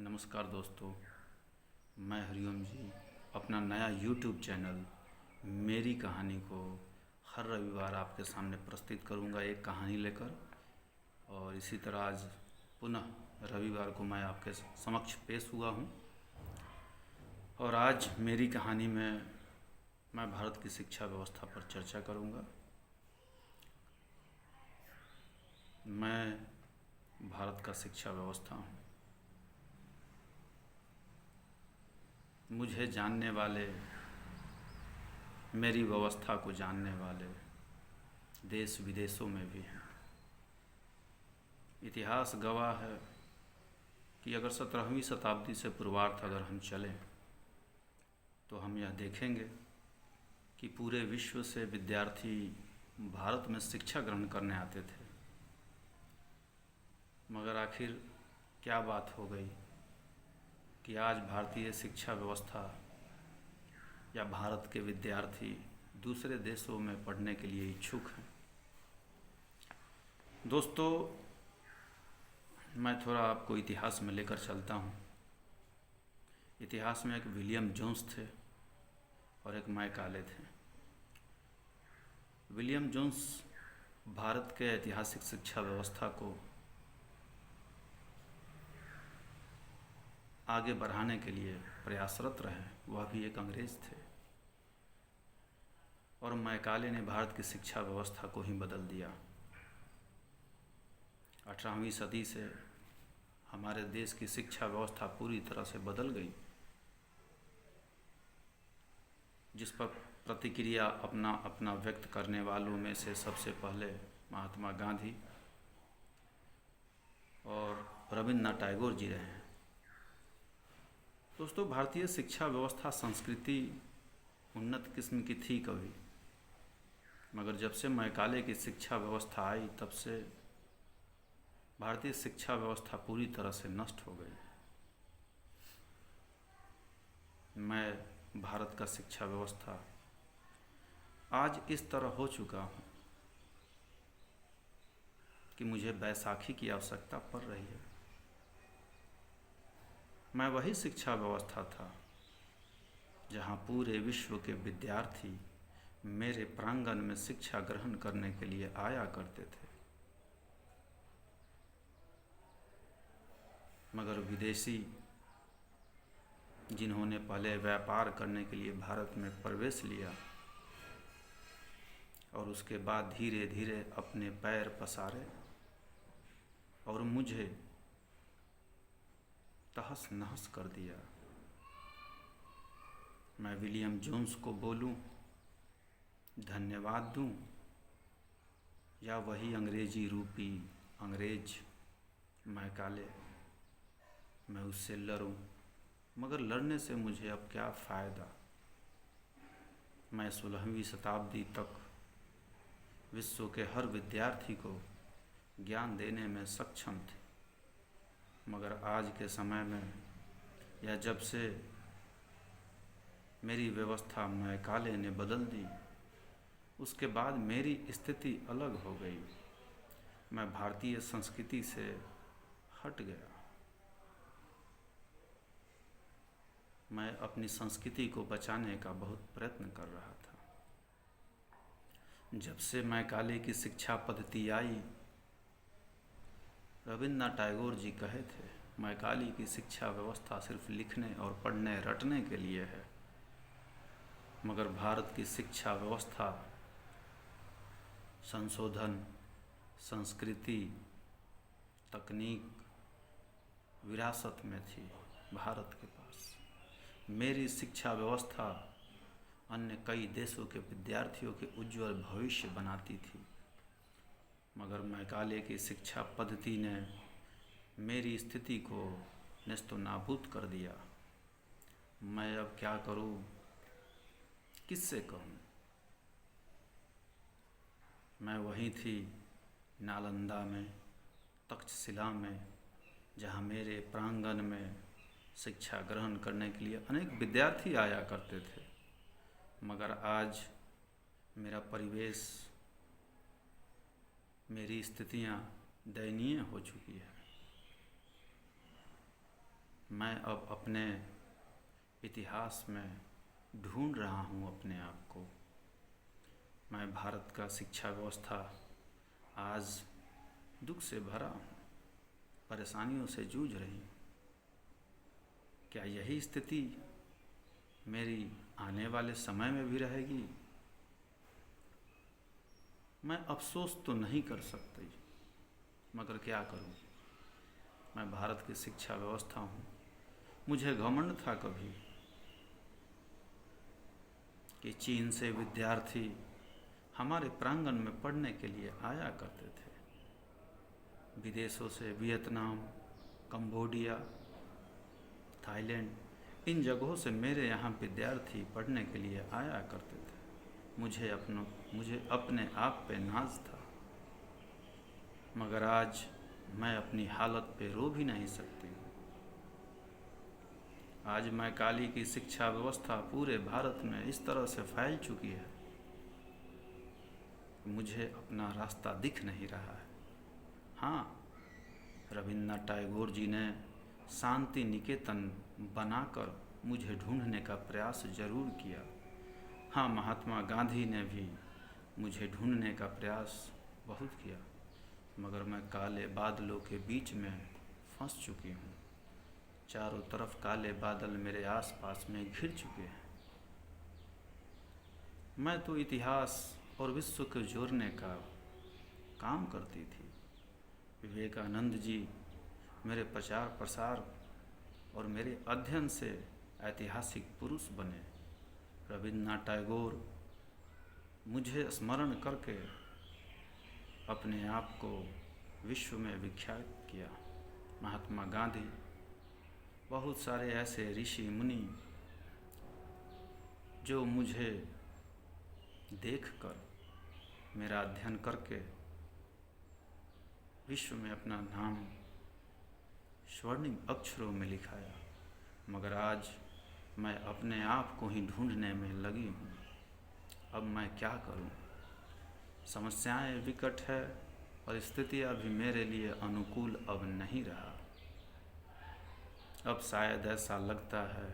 नमस्कार दोस्तों, मैं हरिओम जी अपना नया यूट्यूब चैनल मेरी कहानी को हर रविवार आपके सामने प्रस्तुत करूंगा एक कहानी लेकर। और इसी तरह आज पुनः रविवार को मैं आपके समक्ष पेश हुआ हूं। और आज मेरी कहानी में मैं भारत की शिक्षा व्यवस्था पर चर्चा करूंगा। मैं भारत का शिक्षा व्यवस्था हूँ। मुझे जानने वाले, मेरी व्यवस्था को जानने वाले देश विदेशों में भी हैं। इतिहास गवाह है कि अगर 17वीं शताब्दी से पूर्वार्थ अगर हम चलें तो हम यह देखेंगे कि पूरे विश्व से विद्यार्थी भारत में शिक्षा ग्रहण करने आते थे। मगर आखिर क्या बात हो गई कि आज भारतीय शिक्षा व्यवस्था या भारत के विद्यार्थी दूसरे देशों में पढ़ने के लिए इच्छुक हैं। दोस्तों, मैं थोड़ा आपको इतिहास में लेकर चलता हूँ। इतिहास में एक विलियम जोन्स थे और एक मैकाले थे। विलियम जोन्स भारत के ऐतिहासिक शिक्षा व्यवस्था को आगे बढ़ाने के लिए प्रयासरत रहे। वह भी एक अंग्रेज थे। और मैकाले ने भारत की शिक्षा व्यवस्था को ही बदल दिया। 18वीं सदी से हमारे देश की शिक्षा व्यवस्था पूरी तरह से बदल गई, जिस पर प्रतिक्रिया अपना अपना व्यक्त करने वालों में से सबसे पहले महात्मा गांधी और रविन्द्रनाथ टैगोर जी रहे हैं। दोस्तों, भारतीय शिक्षा व्यवस्था संस्कृति उन्नत किस्म की थी कभी, मगर जब से मैकाले की शिक्षा व्यवस्था आई तब से भारतीय शिक्षा व्यवस्था पूरी तरह से नष्ट हो गई। मैं भारत का शिक्षा व्यवस्था आज इस तरह हो चुका हूँ कि मुझे बैसाखी की आवश्यकता पड़ रही है। मैं वही शिक्षा व्यवस्था था जहाँ पूरे विश्व के विद्यार्थी मेरे प्रांगण में शिक्षा ग्रहण करने के लिए आया करते थे। मगर विदेशी जिन्होंने पहले व्यापार करने के लिए भारत में प्रवेश लिया और उसके बाद धीरे धीरे अपने पैर पसारे और मुझे तहस नहस कर दिया। मैं विलियम जोन्स को बोलूं, धन्यवाद दूं, या वही अंग्रेजी रूपी अंग्रेज मैकाले, मैं उससे लड़ूं। मगर लड़ने से मुझे अब क्या फ़ायदा। मैं 16वीं शताब्दी तक विश्व के हर विद्यार्थी को ज्ञान देने में सक्षम थे। मगर आज के समय में, या जब से मेरी व्यवस्था मैकाले ने बदल दी, उसके बाद मेरी स्थिति अलग हो गई। मैं भारतीय संस्कृति से हट गया। मैं अपनी संस्कृति को बचाने का बहुत प्रयत्न कर रहा था। जब से मैकाले की शिक्षा पद्धति आई, रविन्द्रनाथ टैगोर जी कहे थे, मैकाले की शिक्षा व्यवस्था सिर्फ लिखने और पढ़ने रटने के लिए है। मगर भारत की शिक्षा व्यवस्था संशोधन, संस्कृति, तकनीक, विरासत में थी भारत के पास। मेरी शिक्षा व्यवस्था अन्य कई देशों के विद्यार्थियों के उज्जवल भविष्य बनाती थी। मगर मैकाले की शिक्षा पद्धति ने मेरी स्थिति को नेस्तो नाबूद कर दिया। मैं अब क्या करूं, किससे कहूं। मैं वहीं थी नालंदा में, तक्षशिला में, जहां मेरे प्रांगण में शिक्षा ग्रहण करने के लिए अनेक विद्यार्थी आया करते थे। मगर आज मेरा परिवेश, मेरी स्थितियां दयनीय हो चुकी है। मैं अब अपने इतिहास में ढूंढ रहा हूँ अपने आप को। मैं भारत का शिक्षा व्यवस्था आज दुख से भरा हूँ, परेशानियों से जूझ रही हूँ। क्या यही स्थिति मेरी आने वाले समय में भी रहेगी? मैं अफसोस तो नहीं कर सकती, मगर क्या करूँ। मैं भारत की शिक्षा व्यवस्था हूँ। मुझे घमंड था कभी कि चीन से विद्यार्थी हमारे प्रांगण में पढ़ने के लिए आया करते थे। विदेशों से वियतनाम, कंबोडिया, थाईलैंड, इन जगहों से मेरे यहाँ विद्यार्थी पढ़ने के लिए आया करते थे। मुझे अपने आप पे नाज था, मगर आज मैं अपनी हालत पे रो भी नहीं सकती हूँ। आज मैं काली की शिक्षा व्यवस्था पूरे भारत में इस तरह से फैल चुकी है, मुझे अपना रास्ता दिख नहीं रहा है। हाँ, रविन्द्रनाथ टैगोर जी ने शांति निकेतन बनाकर मुझे ढूंढने का प्रयास जरूर किया। हाँ, महात्मा गांधी ने भी मुझे ढूंढने का प्रयास बहुत किया, मगर मैं काले बादलों के बीच में फंस चुकी हूँ। चारों तरफ काले बादल मेरे आसपास में घिर चुके हैं। मैं तो इतिहास और विश्व को जोड़ने का काम करती थी। विवेकानंद जी मेरे प्रचार प्रसार और मेरे अध्ययन से ऐतिहासिक पुरुष बने। रविन्द्रनाथ टैगोर मुझे स्मरण करके अपने आप को विश्व में विख्यात किया। महात्मा गांधी, बहुत सारे ऐसे ऋषि मुनि जो मुझे देखकर, मेरा अध्ययन करके विश्व में अपना नाम स्वर्णिम अक्षरों में लिखाया, मगर आज मैं अपने आप को ही ढूंढने में लगी हूँ। अब मैं क्या करूँ? समस्याएं विकट है और स्थितियाँ भी मेरे लिए अनुकूल अब नहीं रहा। अब शायद ऐसा लगता है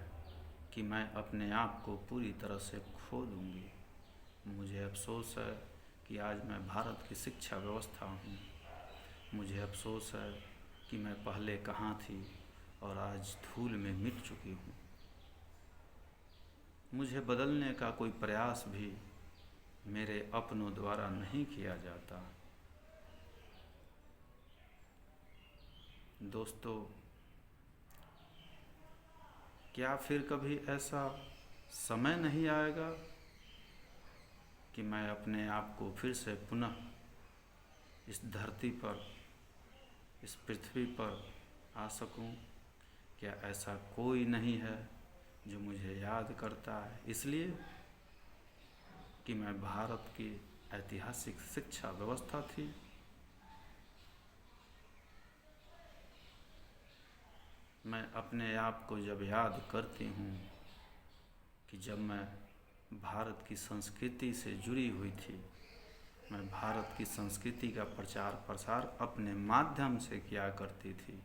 कि मैं अपने आप को पूरी तरह से खो दूँगी। मुझे अफसोस है कि आज मैं भारत की शिक्षा व्यवस्था हूँ। मुझे अफसोस है कि मैं पहले कहाँ थी और आज धूल में मिट चुकी हूँ। मुझे बदलने का कोई प्रयास भी मेरे अपनों द्वारा नहीं किया जाता। दोस्तों, क्या फिर कभी ऐसा समय नहीं आएगा कि मैं अपने आप को फिर से पुनः इस धरती पर, इस पृथ्वी पर आ सकूं? क्या ऐसा कोई नहीं है जो मुझे याद करता है, इसलिए कि मैं भारत की ऐतिहासिक शिक्षा व्यवस्था थी? मैं अपने आप को जब याद करती हूँ कि जब मैं भारत की संस्कृति से जुड़ी हुई थी, मैं भारत की संस्कृति का प्रचार प्रसार अपने माध्यम से किया करती थी,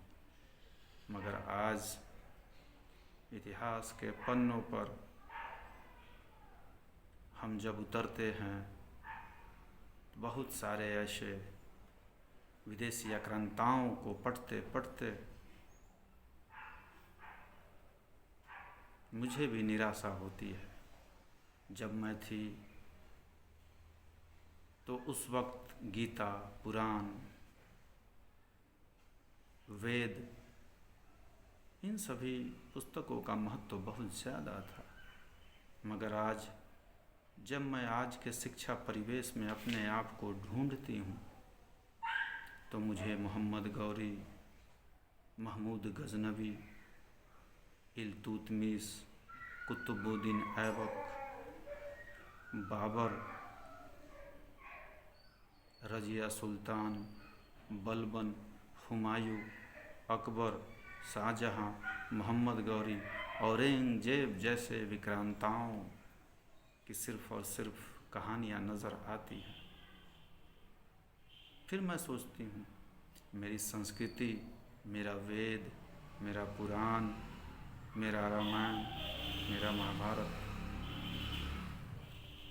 मगर आज इतिहास के पन्नों पर हम जब उतरते हैं तो बहुत सारे ऐसे विदेशी आक्रांताओं को पढ़ते पढ़ते मुझे भी निराशा होती है। जब मैं थी तो उस वक्त गीता, पुराण, वेद, इन सभी पुस्तकों का महत्व बहुत ज़्यादा था, मगर आज जब मैं आज के शिक्षा परिवेश में अपने आप को ढूंढती हूँ तो मुझे मोहम्मद गौरी, महमूद गजनवी, इल्तुतमिश, कुतुबुद्दीन ऐबक, बाबर, रजिया सुल्तान, बलबन, हुमायूं, अकबर, शाहजहां, मोहम्मद गौरी, औरंगजेब जैसे विक्रांताओं की सिर्फ़ और सिर्फ कहानियाँ नज़र आती हैं। फिर मैं सोचती हूँ, मेरी संस्कृति, मेरा वेद, मेरा पुराण, मेरा रामायण, मेरा महाभारत,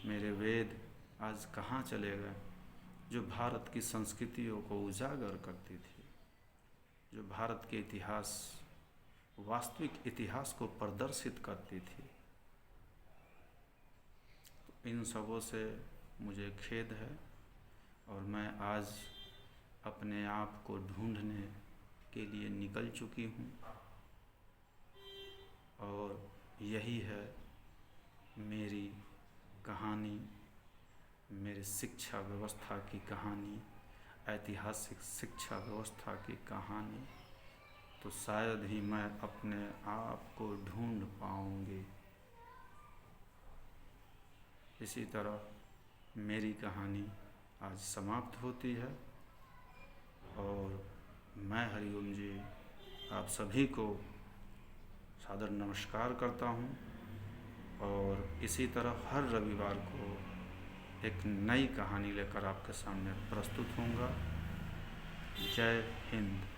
मेरे वेद आज कहाँ चले गए, जो भारत की संस्कृतियों को उजागर करती थी, जो भारत के इतिहास, वास्तविक इतिहास को प्रदर्शित करती थी। तो इन सबों से मुझे खेद है और मैं आज अपने आप को ढूंढने के लिए निकल चुकी हूँ और यही है मेरी कहानी, मेरी शिक्षा व्यवस्था की कहानी, ऐतिहासिक शिक्षा व्यवस्था की कहानी। तो शायद ही मैं अपने आप को ढूंढ पाऊंगी। इसी तरह मेरी कहानी आज समाप्त होती है और मैं हरिओम जी आप सभी को सादर नमस्कार करता हूँ और इसी तरह हर रविवार को एक नई कहानी लेकर आपके सामने प्रस्तुत होऊंगा। जय हिंद।